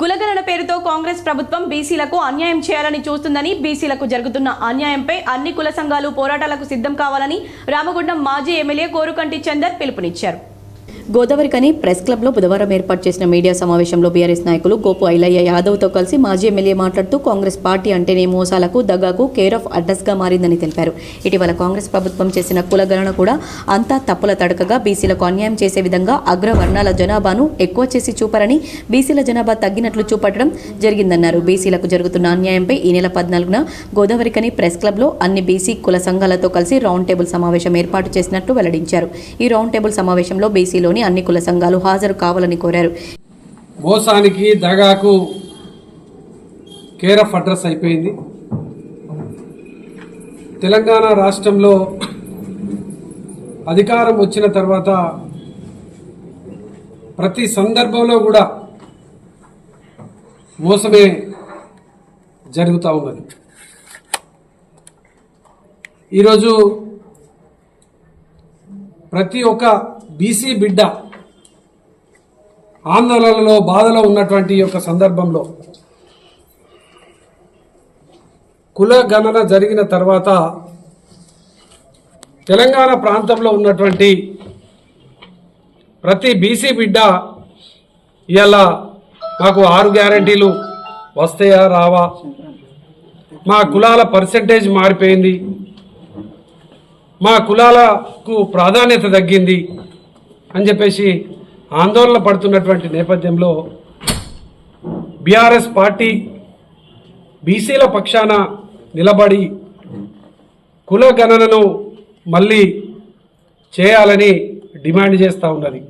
కులగణన పేరుతో కాంగ్రెస్ ప్రభుత్వం బీసీలకు అన్యాయం చేయాలని చూస్తుందని, బీసీలకు జరుగుతున్న అన్యాయంపై అన్ని కుల సంఘాలు పోరాటాలకు సిద్ధం కావాలని రామగుండం మాజీ ఎమ్మెల్యే కోరుకంటి చందర్ పిలుపునిచ్చారు. గోదావరికని ప్రెస్ క్లబ్లో బుధవారం ఏర్పాటు చేసిన మీడియా సమావేశంలో బీఆర్ఎస్ నాయకులు గోపు ఐలయ్య యాదవ్తో కలిసి మాజీ ఎమ్మెల్యే మాట్లాడుతూ కాంగ్రెస్ పార్టీ అంటేనే మోసాలకు, దగాకు కేర్ ఆఫ్ అడ్రస్గా మారిందని తెలిపారు. ఇటీవల కాంగ్రెస్ ప్రభుత్వం చేసిన కులగణన కూడా అంతా తప్పుల తడకగా బీసీలకు అన్యాయం చేసే విధంగా అగ్రవర్ణాల జనాభాను ఎక్కువ చేసి చూపారని, బీసీల జనాభా తగ్గినట్లు చూపట్టడం జరిగిందన్నారు. బీసీలకు జరుగుతున్న అన్యాయంపై ఈ నెల 14న గోదావరికని ప్రెస్ క్లబ్లో అన్ని బీసీ కుల సంఘాలతో కలిసి రౌండ్ టేబుల్ సమావేశం ఏర్పాటు చేసినట్లు వెల్లడించారు. ఈ రౌండ్ టేబుల్ సమావేశంలో బీసీలో అన్ని కుల సంఘాలు హాజరు కావాలని కోరారు. మోసానికి, దగాకు కేర్ ఆఫ్ అడ్రస్ అయిపోయింది. తెలంగాణ రాష్ట్రంలో అధికారం వచ్చిన తర్వాత ప్రతి సందర్భంలో కూడా మోసమే జరుగుతూ ఉన్నది. ఈరోజు ప్రతి ఒక్క బీసీ బిడ్డ ఆందోళనలో, బాధలో ఉన్నటువంటి యొక్క సందర్భంలో కుల గణన జరిగిన తర్వాత తెలంగాణ ప్రాంతంలో ఉన్నటువంటి ప్రతి బీసీ బిడ్డ ఇవాళ మాకు 6 గ్యారంటీలు వస్తాయా రావా, మా కులాల పర్సెంటేజ్ మారిపోయింది, మా కులాలకు ప్రాధాన్యత తగ్గింది అని చెప్పేసి ఆందోళన పడుతున్నటువంటి నేపథ్యంలో బీఆర్ఎస్ పార్టీ బీసీల పక్షాన నిలబడి కుల గణనను మళ్ళీ చేయాలని డిమాండ్ చేస్తూ ఉన్నది.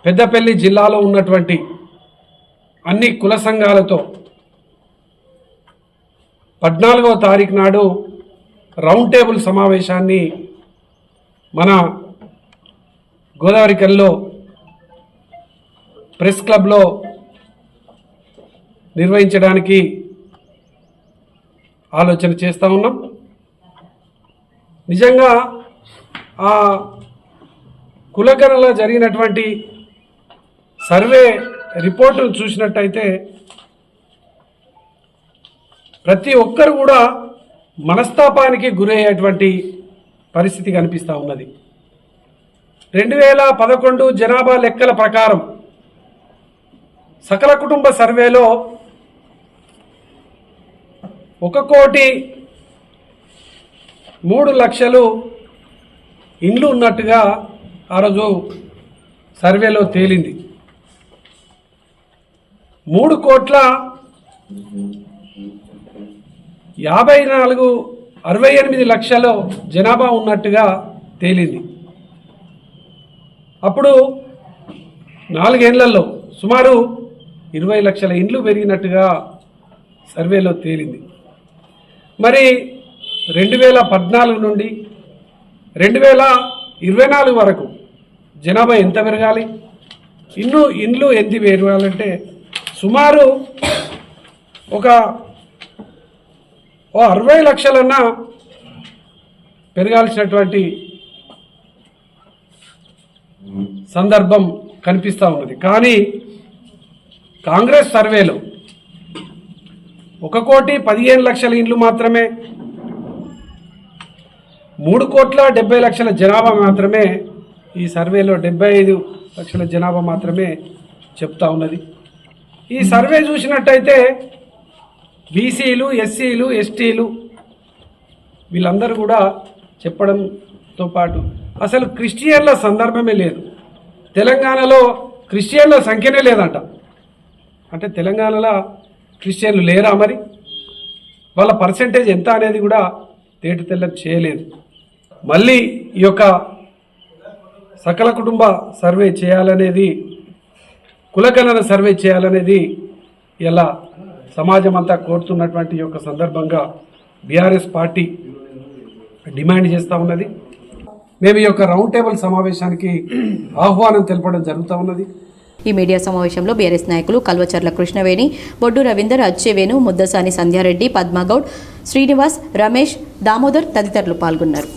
పెద్దపల్లి జిల్లాలో ఉన్నటువంటి అన్ని కుల సంఘాలతో 14వ తారీఖు నాడు రౌండ్ టేబుల్ సమావేశాన్ని మన గోదావరికల్లో ప్రెస్ క్లబ్లో నిర్వహించడానికి ఆలోచన చేస్తూ ఉన్నాం. నిజంగా ఆ కులగణనలో జరిగినటువంటి సర్వే రిపోర్టును చూసినట్టయితే ప్రతి ఒక్కరు కూడా మనస్తాపానికి గురయ్యేటువంటి పరిస్థితి కనిపిస్తూ ఉన్నది. 2011 జనాభా లెక్కల ప్రకారం సకల కుటుంబ సర్వేలో 1,03,00,000 ఇండ్లు ఉన్నట్టుగా ఆ రోజు సర్వేలో తేలింది. 3,54,68,00,000 జనాభా ఉన్నట్టుగా తేలింది. అప్పుడు 4 ఏళ్లలో సుమారు 20 లక్షల ఇండ్లు పెరిగినట్టుగా సర్వేలో తేలింది. మరి 2014 నుండి 2024 వరకు జనాభా ఎంత పెరగాలి, ఇండ్లు ఎంత పెరగాలంటే సుమారు ఒక 60 లక్షలన్నా పెరగాల్సినటువంటి సందర్భం కనిపిస్తూ ఉన్నది. కానీ కాంగ్రెస్ సర్వేలో 1,15,00,000 ఇండ్లు మాత్రమే, 3,70,00,000 జనాభా మాత్రమే, ఈ సర్వేలో 75 లక్షల జనాభా మాత్రమే చెప్తా ఉన్నది. ఈ సర్వే చూసినట్టయితే బీసీలు, ఎస్సీలు, ఎస్టీలు వీళ్ళందరూ కూడా చెప్పడంతో పాటు అసలు క్రిస్టియన్ల సందర్భమే లేదు. తెలంగాణలో క్రిస్టియన్ల సంఖ్యనే లేదంట. అంటే తెలంగాణలో క్రిస్టియన్లు లేరా, మరి వాళ్ళ పర్సెంటేజ్ ఎంత అనేది కూడా తేట తెల్లం చేయలేదు. మళ్ళీ ఈ యొక్క సకల కుటుంబ సర్వే చేయాలనేది, కులగణన సర్వే చేయాలనేది ఇలా సమాజం అంతా కోరుతున్నటువంటి యొక్క సందర్భంగా బీఆర్ఎస్ పార్టీ డిమాండ్ చేస్తూ ఉన్నది. మేము ఈ యొక్క రౌండ్ టేబుల్ సమావేశానికి ఆహ్వానం తెలపడం జరుగుతూ ఉన్నది. ఈ మీడియా సమావేశంలో బీఆర్ఎస్ నాయకులు కల్వచర్ల కృష్ణవేణి, బొడ్డు రవీందర్, అచ్చెవేణు, ముద్దసాని సంధ్యారెడ్డి, పద్మగౌడ్, శ్రీనివాస్, రమేష్, దామోదర్ తదితరులు పాల్గొన్నారు.